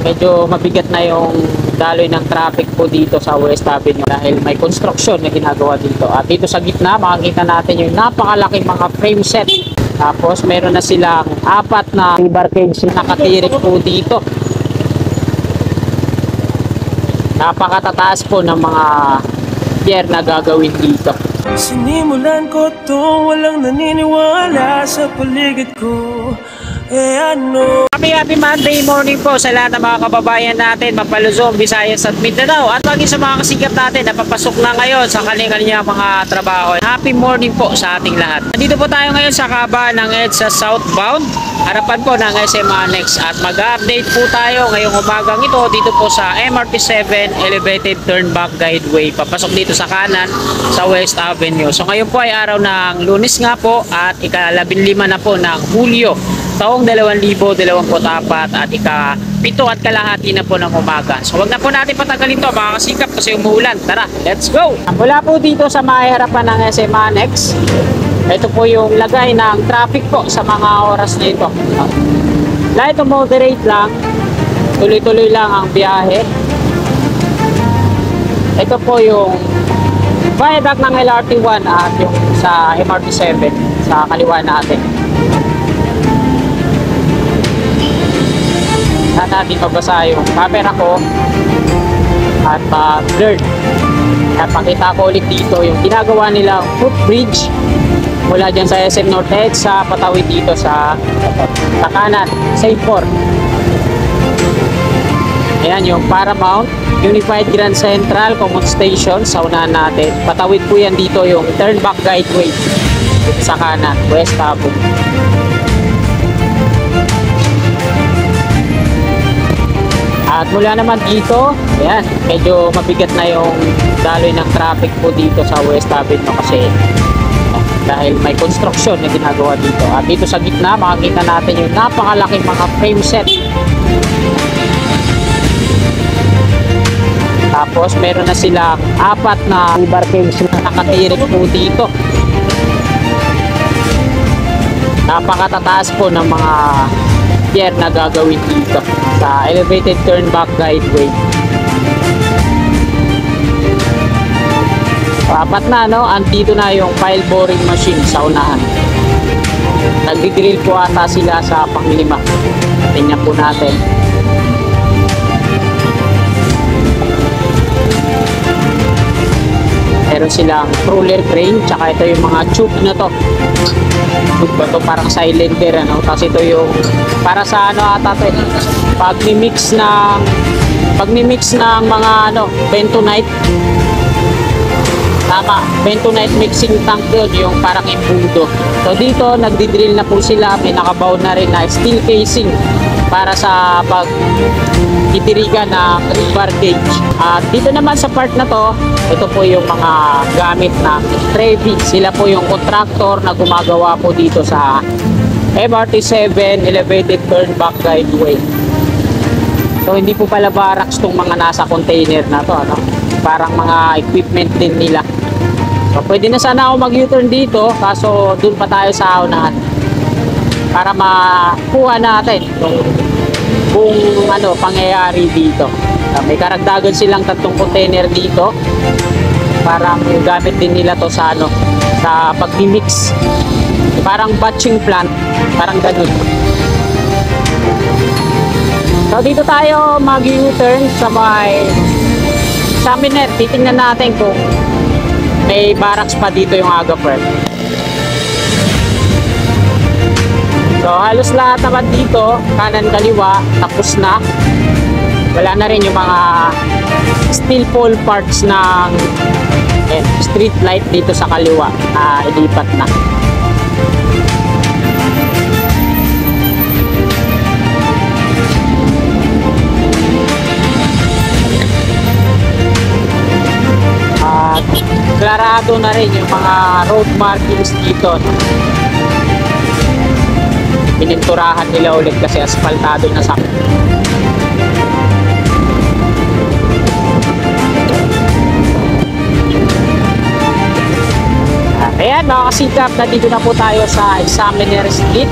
medyo mabigat na yung daloy ng traffic po dito sa West Avenue dahil may construction na ginagawa dito. At dito sa gitna, makikita natin yung napakalaking mga frame set. Tapos meron na silang 4 na barcades na nakatirik po dito. Napakatataas po ng mga pier na gagawin dito. Sinimulan ko to, walang naniniwala sa paligid ko. Happy Monday morning po sa lahat ng mga kababayan natin Mapaluzon, Visayas at Mindanao at maging sa mga kasikap natin na papasok na ngayon sa kanilang mga trabaho. Happy morning po sa ating lahat. Nandito po tayo ngayon sa kaba ng EDSA southbound, harapan po ng SM Annex, at mag-update po tayo ngayong umagang ito dito po sa MRT7 Elevated Turnback Guideway papasok dito sa kanan sa West Avenue. So ngayon po ay araw ng Lunes nga po at ika-15 na po ng Hulyo taong 2024 at ika-7 at kalahati na po ng umaga. So wag na po natin patagalin to mga kasikap kasi umuulan. Tara, let's go! Mula po dito sa may harapan ng SM Annex, ito po yung lagay ng traffic po sa mga oras na ito. Light to moderate lang, tuloy-tuloy lang ang biyahe. Ito po yung viaduct ng LRT1 at yung sa MRT7 sa kaliwa natin. Saan natin mabasa yung camera ko at blurred. At pakita ko ulit dito yung ginagawa nilang footbridge mula dyan sa SM North EDSA patawid dito sa kanan, St. Paul. Ayan yung Paramount Unified Grand Central Common Station sa unahan natin. Patawid po yan dito yung Turnback Guideway sa kanan, West Avenue. At mula naman dito, ayan, medyo mabigat na yung daloy ng traffic po dito sa West Avenue kasi dahil may construction na ginagawa dito. At dito sa gitna, makikita natin yung napakalaking mga frame set. Tapos meron na silang 4 na barcades na nakatirik po dito. Napakatataas po ng mga pier na gagawin dito sa Elevated Turnback Guideway. 4 na, no? Andito na yung pile boring machine sa unahan. Nagdi-drill po ata sila sa panglima. Tingnan po natin. Meron silang roller crane, tsaka ito yung mga tube na to. Tube ba to? Parang cylinder, ano? Kasi ito yung para sa ano ata to, pag-mix ng mga ano, bentonite. Tama, bentonite mixing tank yun, yung parang imbudo. So dito, nagdi-drill na po sila, may nakabaon na rin na steel casing para sa pag-itirigan ng rebar gauge. At dito naman sa part na to, ito po yung mga gamit ng Trevi. Sila po yung contractor na gumagawa po dito sa MRT7 Elevated Turnback Guideway. So hindi po pala barracks tong mga nasa container na to, ano? Parang mga equipment din nila. So pwede na sana ako mag-U-turn dito, kaso dun pa tayo sa unahan para makuha natin kung ano pangyayari dito. May karagdagan silang 3 container dito. Parang gamit din nila to sa ano, sa pag-mix. Parang batching plant, parang ganun. So dito tayo mag-U-turn sa may Examiner. Titingnan natin kung may barracks pa dito yung Agaper. So halos lahat naman dito, kanan kaliwa, tapos na. Wala na rin yung mga steel pole parts ng street light dito sa kaliwa na ilipat na. At klarado na rin yung mga road markings dito. Pininturahan nila ulit kasi asfaltado na sa ayan, Ayan mga kasikap, nandito na po tayo sa Examiner Street.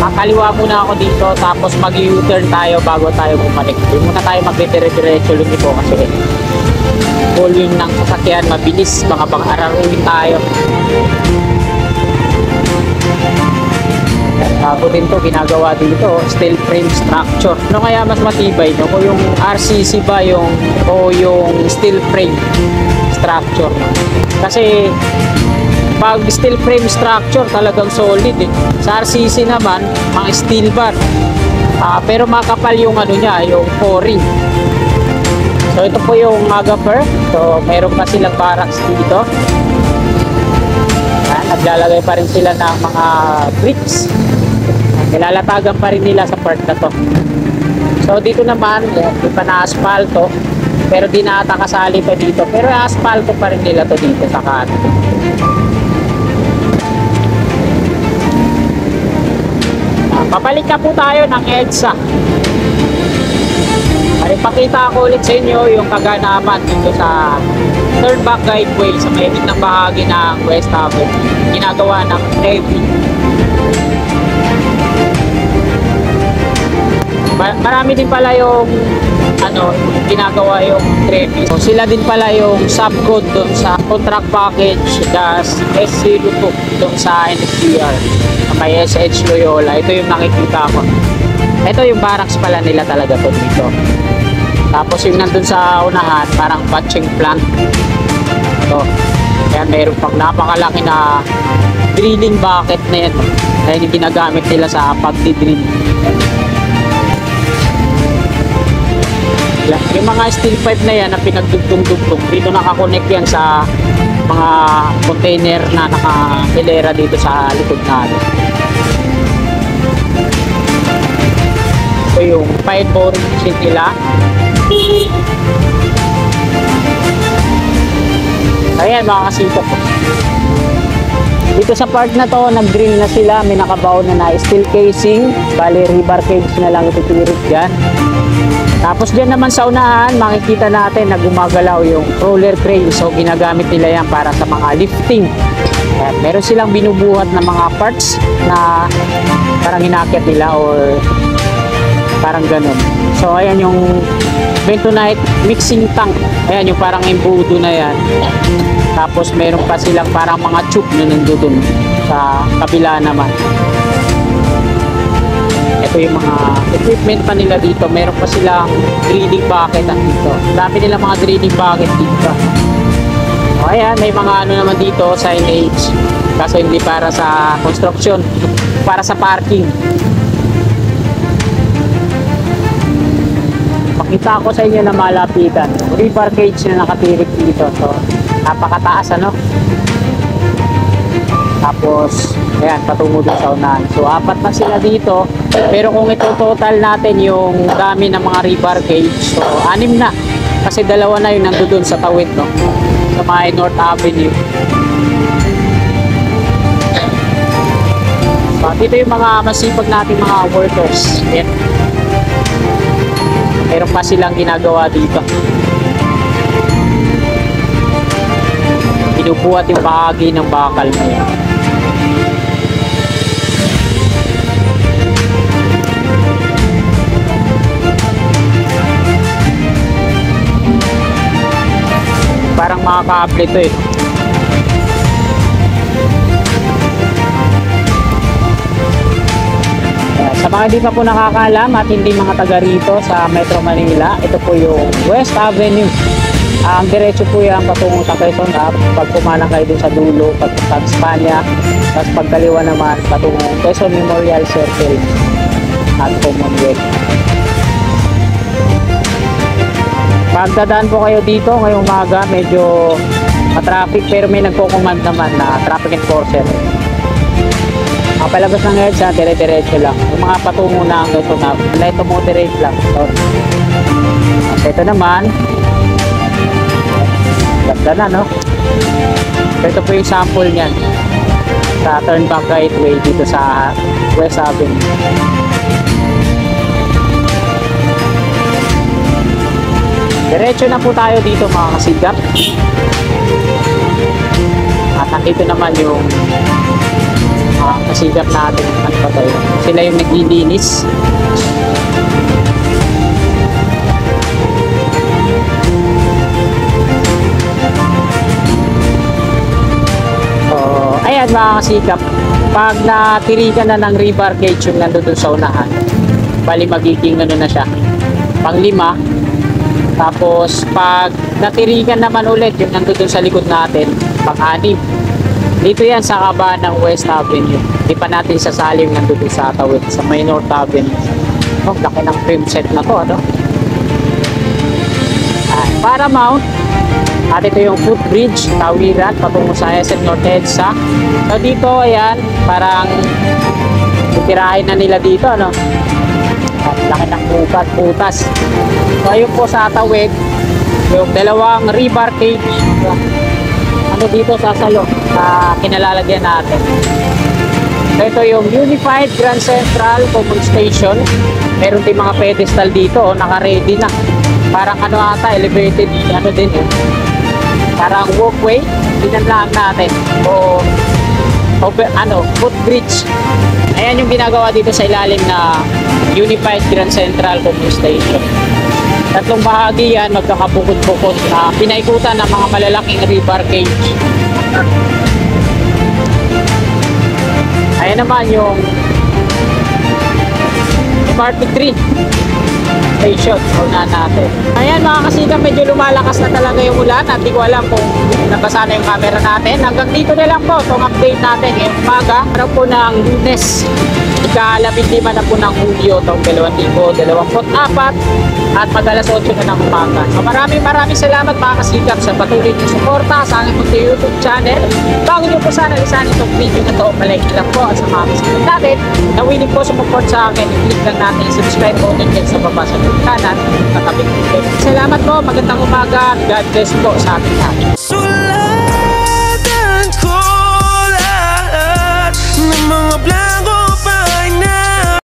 Makaliwa muna ako dito tapos mag-U-turn tayo bago tayo bumalik. Hindi muna tayo magdidire-diretso lumiko kasi volume ng sasakyan mabilis, baka araruin tayo. Bago din to ginagawa dito, steel frame structure. Ano kaya mas matibay no? Kung yung RCC ba o yung steel frame structure? Kasi pag steel frame structure talagang solid eh. Sa RCC naman mga steel bar, pero makapal yung ano niya, yung pouring. So ito po yung Agaper. So meron pa silang barracks dito. Naglalagay pa rin sila ng mga bricks. Nilalatagan pa rin nila sa part na to. So dito naman di pa na asfalto, pero di na ata kasali pa dito, pero asfalto pa rin nila to dito sa kanto. Papalik na po tayo ng EDSA. Ipakita ko ulit sa inyo yung kaganapan dito sa Turnback Guideway sa may ng bahagi ng West Avenue. Ginagawa ng Navy. Marami din pala yung ginagawa yung Trevi. So, sila din pala yung subcode doon sa contract package S02 doon sa NFDR sa may SH Loyola. Ito yung nakikita ko. Ito yung barracks pala nila talaga to dito. Tapos yung nandun sa unahan parang batching plant. Ito. Kaya mayroon pang napakalaki na drilling bucket na yan. Kaya yung ginagamit nila sa pagdidrill. Yung mga steel pipe na yan na pinagdugtong-dugtong, dito nakakonect yan sa mga container na naka-hilera dito sa likod natin. Ito yung pipe boring machine nila. Ayan mga kasito po. Dito sa part na to, nag-drill na sila. May nakabaon na steel casing. Bali, rebar cage na lang ituturik dyan. Tapos dyan naman sa unahan, makikita natin na gumagalaw yung roller crane. So, ginagamit nila yan para sa mga lifting. Ayan, meron silang binubuhat na mga parts na parang hinakit nila or parang ganun. So, ayan yung bentonite mixing tank. Ayan yung parang embudo na yan. Tapos meron pa silang parang mga tube na nandun sa kabila naman. Ito yung mga equipment pa nila dito. Meron pa silang drilling bucket dito. Dami nila mga drilling bucket dito. O ayan, may mga ano naman dito, signage. Kaso hindi para sa construction, para sa parking. Pakita ko sa inyo na malapitan. Rebar cage na nakatirik dito. So, napakataas ano. Tapos ayan, patungo din sa unahan. So 4 na sila dito. Pero kung ito total natin yung dami ng mga rebar cage, so 6 na. Kasi 2 na yung nandoon sa tawid no, sa may North Avenue. So dito yung mga masipag nating mga workers. Ayan. Meron pa silang ginagawa dito. Binubuhat yung bahagi ng bakal na yan. Parang makaka-apply to eh. Sa mga hindi pa po nakakaalam at hindi mga taga rito sa Metro Manila, ito po yung West Avenue. Ang diretso po yan patungo sa Quezon Ave. Pag pumanang kayo dun sa dulo, pagpunta sa Espanya, tapos pagkaliwa naman patungo Quezon Memorial Circle at Commonwealth. Pagdadaan po kayo dito ngayong umaga, medyo matraffic pero may nagko-command naman na traffic enforcer. Ang palabas ng EDSA, dire-diretso lang. Yung mga patungo na ang Quezon Ave, ito moderate lang. So, ito naman, ganda na no? Ito po yung sample niyan sa Turnback Guideway dito sa West Avenue. Diretso na po tayo dito mga kasigap. At ang Dito naman yung kasigap natin. Ano ba tayo? Sila yung naglilinis. Ayan mga kasikap, pag natirikan na ng river gauge yung nandun sa unahan, bali magiging ano na siya, pang-5. Tapos pag natirikan naman ulit yung nandun sa likod natin, pang-6. Dito yan sa kaba ng West Avenue. Di pa natin sasali yung nandun sa Tawid, sa may North Avenue. Oh, laki ng frame set na to, ano? Paramount. At ito yung footbridge, tawiran, patungo sa SM North EDSA. So dito, ayan, parang itirahin na nila dito, ano? At laki ng butas. So ayun po sa Tawid, yung dalawang rebar cage, ano dito sasalo, kinalalagyan natin. So ito yung Unified Grand Central Common Station. Meron din mga pedestal dito, naka-ready na. Parang ano ata, elevated, ano din yun. Parang walkway, dinanlaan natin. O footbridge. Ayan yung ginagawa dito sa ilalim na Unified Grand Central Common Station. Tatlong bahagi yan, magkakabukod-bukod na pinaikutan ng mga malalaking river gauge. Ayan naman yung MRT3 station, unahan natin. Ayan mga kasikap, medyo lumalakas na talaga yung ulan at di ko alam kung nabasa na yung camera natin. Hanggang dito na lang po itong update natin ngayong umaga. Araw po ng Lunes, ika-15 na po ng Hulyo taong 2024 at mag-alas 8 na ng umaga. So maraming salamat mga kasikap sa patuloy ng suporta sa aking YouTube channel. Bago nyo po sana lisanin itong video na ito, palike lang po at sa mga kasikap natin na willing po support sa akin, i-click lang natin yung subscribe button dyan sa baba sa kanan. Salamat po, magandang umaga, God bless po sa ating lahat.